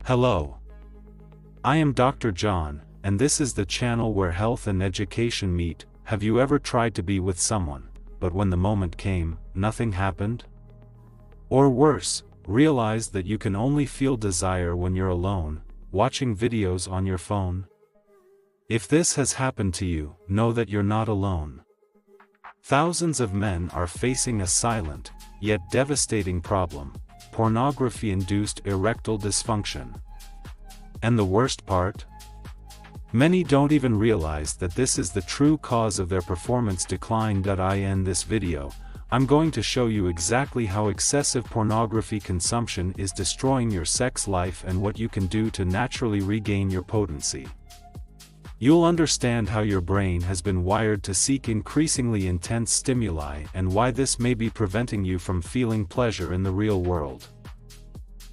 Hello. I am Dr. John, and this is the channel where health and education meet. Have you ever tried to be with someone, but when the moment came, nothing happened? Or worse, realized that you can only feel desire when you're alone, watching videos on your phone? If this has happened to you, know that you're not alone. Thousands of men are facing a silent, yet devastating problem: pornography-induced erectile dysfunction. And the worst part? Many don't even realize that this is the true cause of their performance decline. In this video, I'm going to show you exactly how excessive pornography consumption is destroying your sex life and what you can do to naturally regain your potency. You'll understand how your brain has been wired to seek increasingly intense stimuli and why this may be preventing you from feeling pleasure in the real world.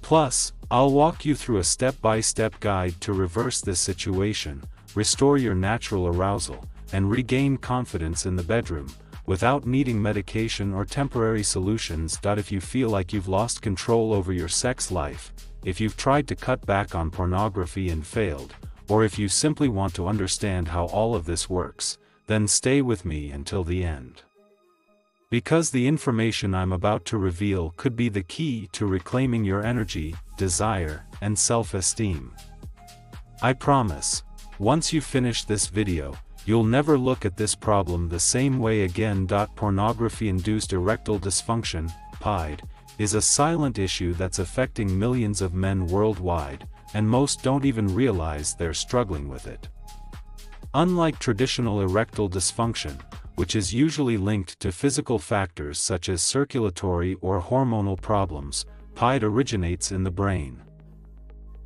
Plus, I'll walk you through a step-by-step guide to reverse this situation, restore your natural arousal, and regain confidence in the bedroom, without needing medication or temporary solutions. If you feel like you've lost control over your sex life, if you've tried to cut back on pornography and failed, or if you simply want to understand how all of this works, then stay with me until the end. Because the information I'm about to reveal could be the key to reclaiming your energy, desire, and self-esteem. I promise, once you finish this video, you'll never look at this problem the same way again. Pornography-induced erectile dysfunction, PID, is a silent issue that's affecting millions of men worldwide, and most don't even realize they're struggling with it. Unlike traditional erectile dysfunction, which is usually linked to physical factors such as circulatory or hormonal problems, PID originates in the brain.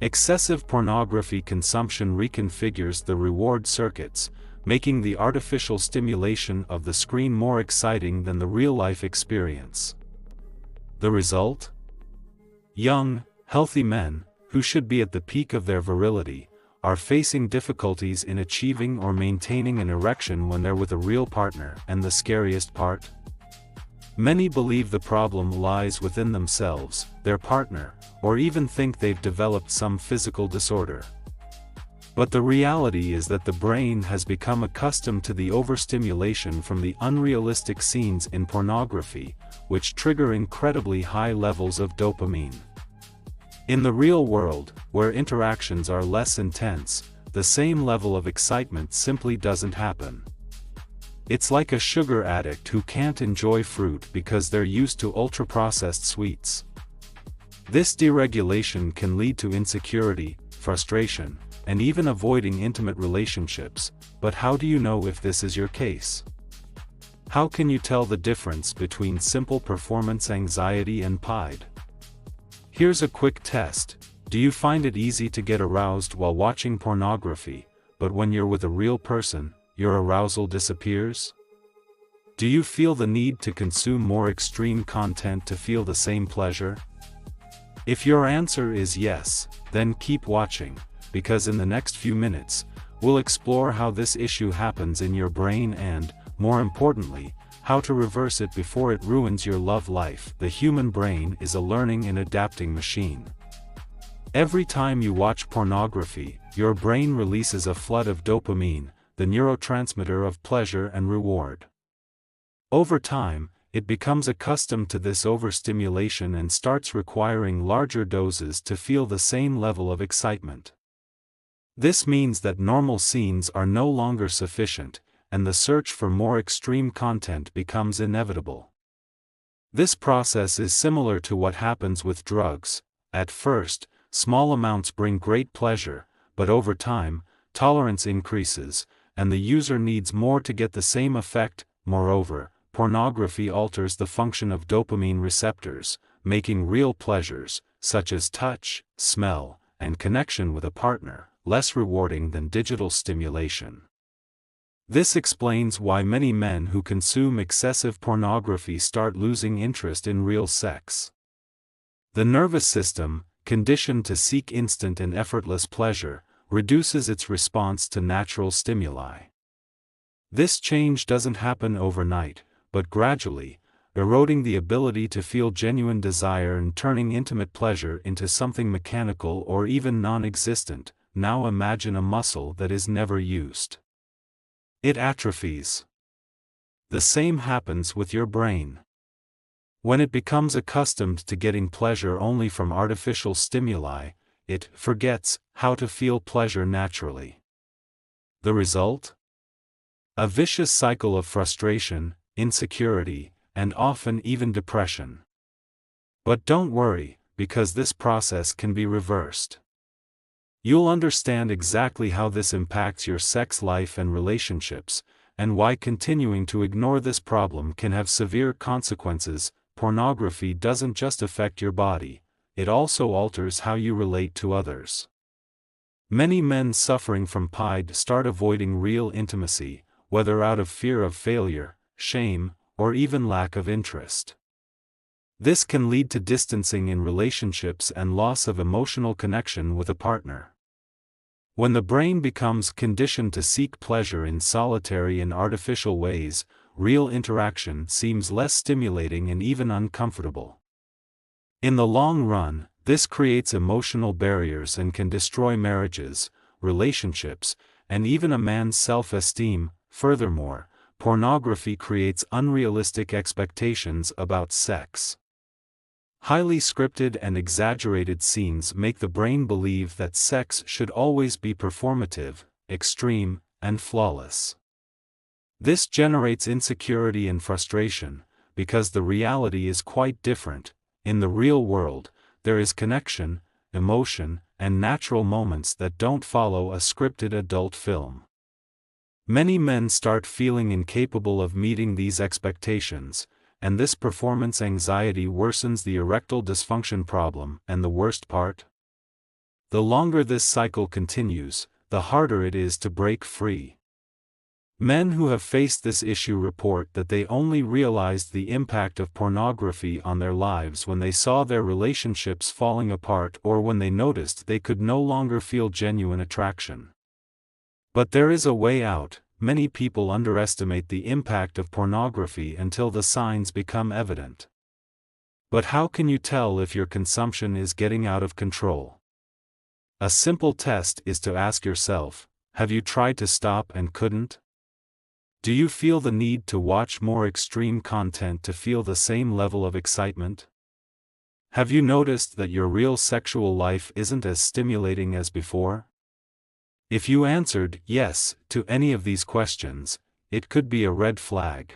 Excessive pornography consumption reconfigures the reward circuits, making the artificial stimulation of the screen more exciting than the real-life experience. The result? Young, healthy men, who should be at the peak of their virility, are facing difficulties in achieving or maintaining an erection when they're with a real partner. And the scariest part? Many believe the problem lies within themselves, their partner, or even think they've developed some physical disorder. But the reality is that the brain has become accustomed to the overstimulation from the unrealistic scenes in pornography, which trigger incredibly high levels of dopamine. In the real world, where interactions are less intense, the same level of excitement simply doesn't happen. It's like a sugar addict who can't enjoy fruit because they're used to ultra-processed sweets. This deregulation can lead to insecurity, frustration, and even avoiding intimate relationships. But how do you know if this is your case? How can you tell the difference between simple performance anxiety and PID? Here's a quick test. Do you find it easy to get aroused while watching pornography, but when you're with a real person, your arousal disappears? Do you feel the need to consume more extreme content to feel the same pleasure? If your answer is yes, then keep watching, because in the next few minutes, we'll explore how this issue happens in your brain and, more importantly, how to reverse it before it ruins your love life. The human brain is a learning and adapting machine. Every time you watch pornography, your brain releases a flood of dopamine, the neurotransmitter of pleasure and reward. Over time, it becomes accustomed to this overstimulation and starts requiring larger doses to feel the same level of excitement. This means that normal scenes are no longer sufficient, and the search for more extreme content becomes inevitable. This process is similar to what happens with drugs. At first, small amounts bring great pleasure, but over time, tolerance increases, and the user needs more to get the same effect. Moreover, pornography alters the function of dopamine receptors, making real pleasures, such as touch, smell, and connection with a partner, less rewarding than digital stimulation. This explains why many men who consume excessive pornography start losing interest in real sex. The nervous system, conditioned to seek instant and effortless pleasure, reduces its response to natural stimuli. This change doesn't happen overnight, but gradually, eroding the ability to feel genuine desire and turning intimate pleasure into something mechanical or even non-existent. Now imagine a muscle that is never used. It atrophies. The same happens with your brain. When it becomes accustomed to getting pleasure only from artificial stimuli, it forgets how to feel pleasure naturally. The result? A vicious cycle of frustration, insecurity, and often even depression. But don't worry, because this process can be reversed. You'll understand exactly how this impacts your sex life and relationships, and why continuing to ignore this problem can have severe consequences. Pornography doesn't just affect your body, it also alters how you relate to others. Many men suffering from PID start avoiding real intimacy, whether out of fear of failure, shame, or even lack of interest. This can lead to distancing in relationships and loss of emotional connection with a partner. When the brain becomes conditioned to seek pleasure in solitary and artificial ways, real interaction seems less stimulating and even uncomfortable. In the long run, this creates emotional barriers and can destroy marriages, relationships, and even a man's self-esteem. Furthermore, pornography creates unrealistic expectations about sex. Highly scripted and exaggerated scenes make the brain believe that sex should always be performative, extreme, and flawless. This generates insecurity and frustration, because the reality is quite different. In the real world, there is connection, emotion, and natural moments that don't follow a scripted adult film. Many men start feeling incapable of meeting these expectations, and this performance anxiety worsens the erectile dysfunction problem. And the worst part? The longer this cycle continues, the harder it is to break free. Men who have faced this issue report that they only realized the impact of pornography on their lives when they saw their relationships falling apart or when they noticed they could no longer feel genuine attraction. But there is a way out. Many people underestimate the impact of pornography until the signs become evident. But how can you tell if your consumption is getting out of control? A simple test is to ask yourself, have you tried to stop and couldn't? Do you feel the need to watch more extreme content to feel the same level of excitement? Have you noticed that your real sexual life isn't as stimulating as before? If you answered yes to any of these questions, it could be a red flag.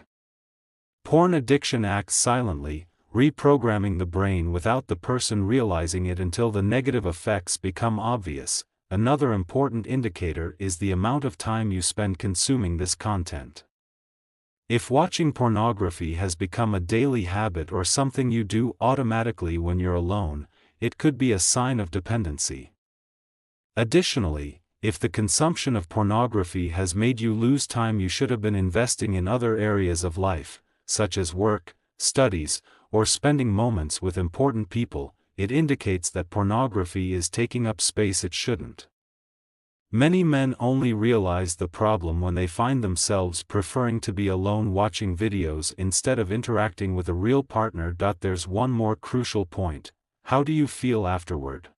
Porn addiction acts silently, reprogramming the brain without the person realizing it until the negative effects become obvious. Another important indicator is the amount of time you spend consuming this content. If watching pornography has become a daily habit or something you do automatically when you're alone, it could be a sign of dependency. Additionally, if the consumption of pornography has made you lose time you should have been investing in other areas of life, such as work, studies, or spending moments with important people, it indicates that pornography is taking up space it shouldn't. Many men only realize the problem when they find themselves preferring to be alone watching videos instead of interacting with a real partner. There's one more crucial point. How do you feel afterward?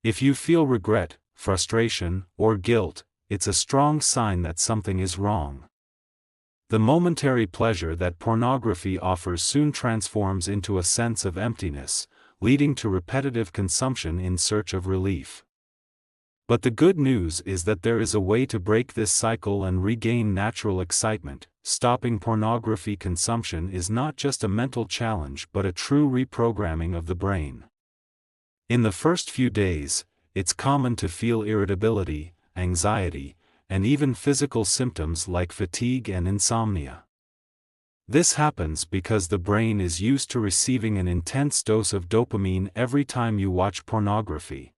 If you feel regret, frustration, or guilt, it's a strong sign that something is wrong. The momentary pleasure that pornography offers soon transforms into a sense of emptiness, leading to repetitive consumption in search of relief. But the good news is that there is a way to break this cycle and regain natural excitement. Stopping pornography consumption is not just a mental challenge but a true reprogramming of the brain. In the first few days, it's common to feel irritability, anxiety, and even physical symptoms like fatigue and insomnia. This happens because the brain is used to receiving an intense dose of dopamine every time you watch pornography.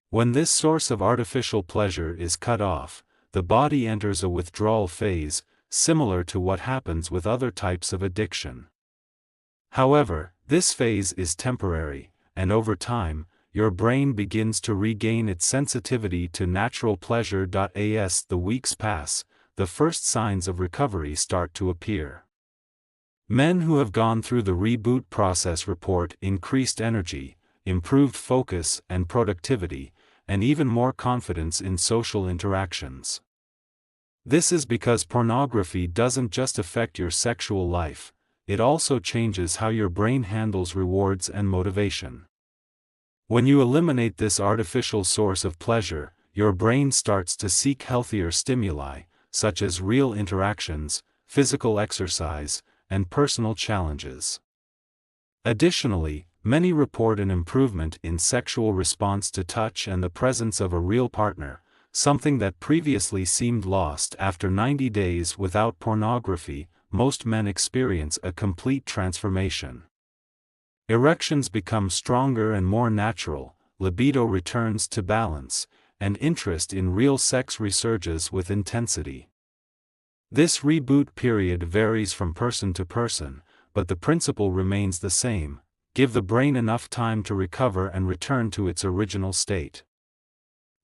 When this source of artificial pleasure is cut off, the body enters a withdrawal phase, similar to what happens with other types of addiction. However, this phase is temporary, and over time, your brain begins to regain its sensitivity to natural pleasure. As the weeks pass, the first signs of recovery start to appear. Men who have gone through the reboot process report increased energy, improved focus and productivity, and even more confidence in social interactions. This is because pornography doesn't just affect your sexual life, it also changes how your brain handles rewards and motivation. When you eliminate this artificial source of pleasure, your brain starts to seek healthier stimuli, such as real interactions, physical exercise, and personal challenges. Additionally, many report an improvement in sexual response to touch and the presence of a real partner, something that previously seemed lost. After 90 days without pornography, most men experience a complete transformation. Erections become stronger and more natural, libido returns to balance, and interest in real sex resurges with intensity. This reboot period varies from person to person, but the principle remains the same: give the brain enough time to recover and return to its original state.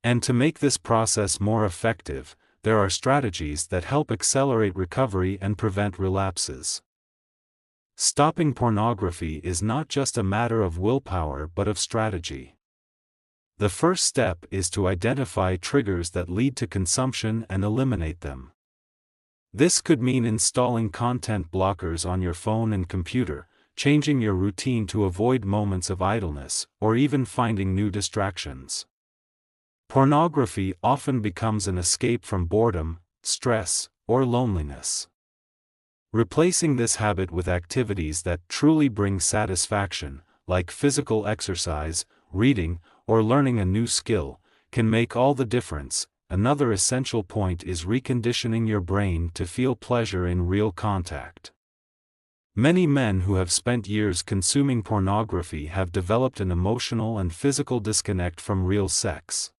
And to make this process more effective, there are strategies that help accelerate recovery and prevent relapses. Stopping pornography is not just a matter of willpower but of strategy. The first step is to identify triggers that lead to consumption and eliminate them. This could mean installing content blockers on your phone and computer, changing your routine to avoid moments of idleness, or even finding new distractions. Pornography often becomes an escape from boredom, stress, or loneliness. Replacing this habit with activities that truly bring satisfaction, like physical exercise, reading, or learning a new skill, can make all the difference. Another essential point is reconditioning your brain to feel pleasure in real contact. Many men who have spent years consuming pornography have developed an emotional and physical disconnect from real sex.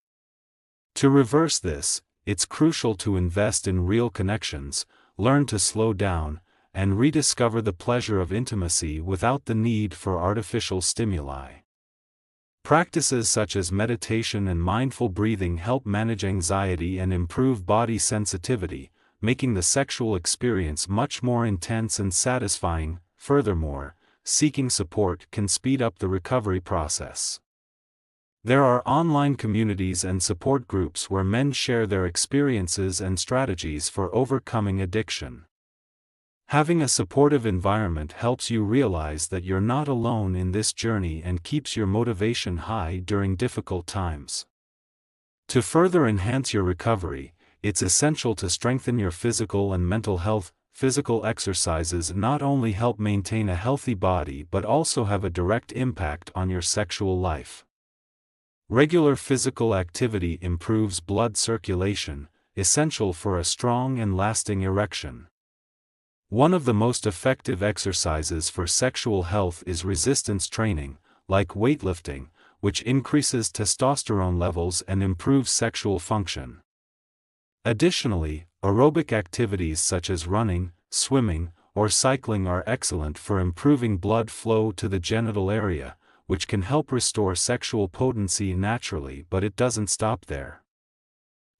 To reverse this, it's crucial to invest in real connections, learn to slow down, and rediscover the pleasure of intimacy without the need for artificial stimuli. Practices such as meditation and mindful breathing help manage anxiety and improve body sensitivity, making the sexual experience much more intense and satisfying. Furthermore, seeking support can speed up the recovery process. There are online communities and support groups where men share their experiences and strategies for overcoming addiction. Having a supportive environment helps you realize that you're not alone in this journey and keeps your motivation high during difficult times. To further enhance your recovery, it's essential to strengthen your physical and mental health. Physical exercises not only help maintain a healthy body but also have a direct impact on your sexual life. Regular physical activity improves blood circulation, essential for a strong and lasting erection. One of the most effective exercises for sexual health is resistance training, like weightlifting, which increases testosterone levels and improves sexual function. Additionally, aerobic activities such as running, swimming, or cycling are excellent for improving blood flow to the genital area, which can help restore sexual potency naturally, but it doesn't stop there.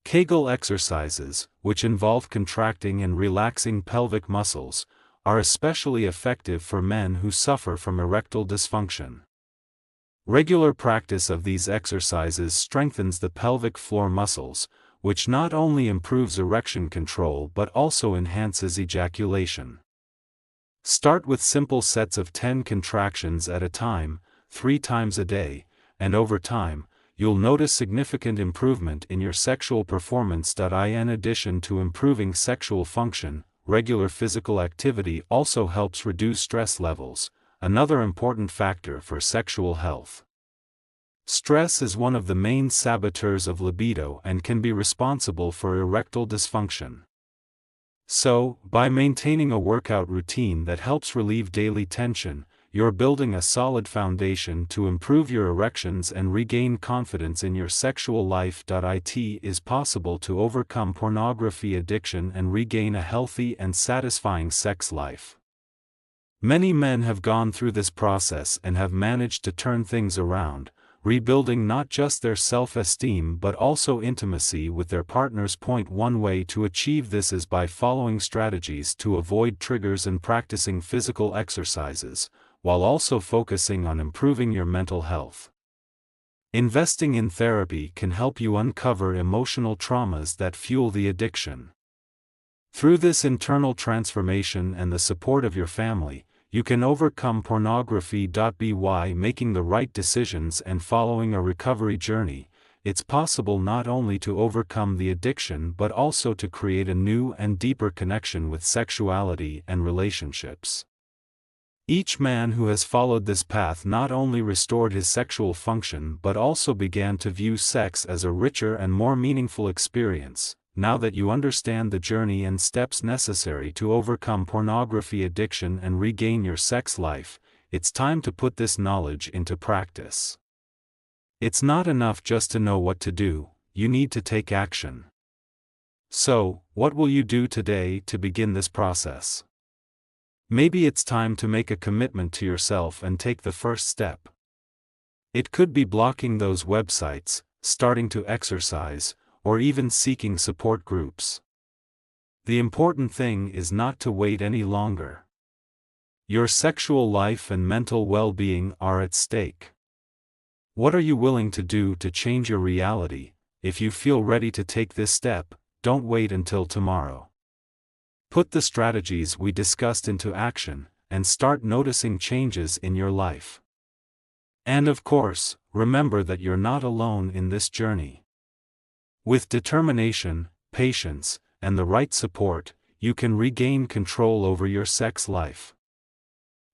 Kegel exercises, which involve contracting and relaxing pelvic muscles, are especially effective for men who suffer from erectile dysfunction. Regular practice of these exercises strengthens the pelvic floor muscles, which not only improves erection control but also enhances ejaculation. Start with simple sets of 10 contractions at a time, 3 times a day, and over time, you'll notice significant improvement in your sexual performance. In addition to improving sexual function, regular physical activity also helps reduce stress levels, another important factor for sexual health. Stress is one of the main saboteurs of libido and can be responsible for erectile dysfunction. So, by maintaining a workout routine that helps relieve daily tension, you're building a solid foundation to improve your erections and regain confidence in your sexual life. It is possible to overcome pornography addiction and regain a healthy and satisfying sex life. Many men have gone through this process and have managed to turn things around, rebuilding not just their self-esteem but also intimacy with their partners. One way to achieve this is by following strategies to avoid triggers and practicing physical exercises, while also focusing on improving your mental health. Investing in therapy can help you uncover emotional traumas that fuel the addiction. Through this internal transformation and the support of your family, you can overcome pornography. By making the right decisions and following a recovery journey, it's possible not only to overcome the addiction but also to create a new and deeper connection with sexuality and relationships. Each man who has followed this path not only restored his sexual function but also began to view sex as a richer and more meaningful experience. Now that you understand the journey and steps necessary to overcome pornography addiction and regain your sex life, it's time to put this knowledge into practice. It's not enough just to know what to do, you need to take action. So, what will you do today to begin this process? Maybe it's time to make a commitment to yourself and take the first step. It could be blocking those websites, starting to exercise, or even seeking support groups. The important thing is not to wait any longer. Your sexual life and mental well-being are at stake. What are you willing to do to change your reality? If you feel ready to take this step, don't wait until tomorrow. Put the strategies we discussed into action, and start noticing changes in your life. And of course, remember that you're not alone in this journey. With determination, patience, and the right support, you can regain control over your sex life.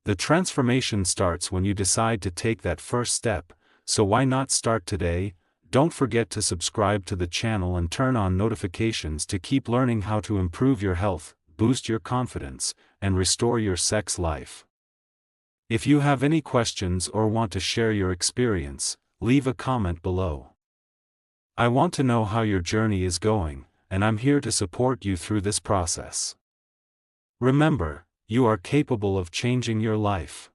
The transformation starts when you decide to take that first step, so why not start today? Don't forget to subscribe to the channel and turn on notifications to keep learning how to improve your health, boost your confidence, and restore your sex life. If you have any questions or want to share your experience, leave a comment below. I want to know how your journey is going, and I'm here to support you through this process. Remember, you are capable of changing your life.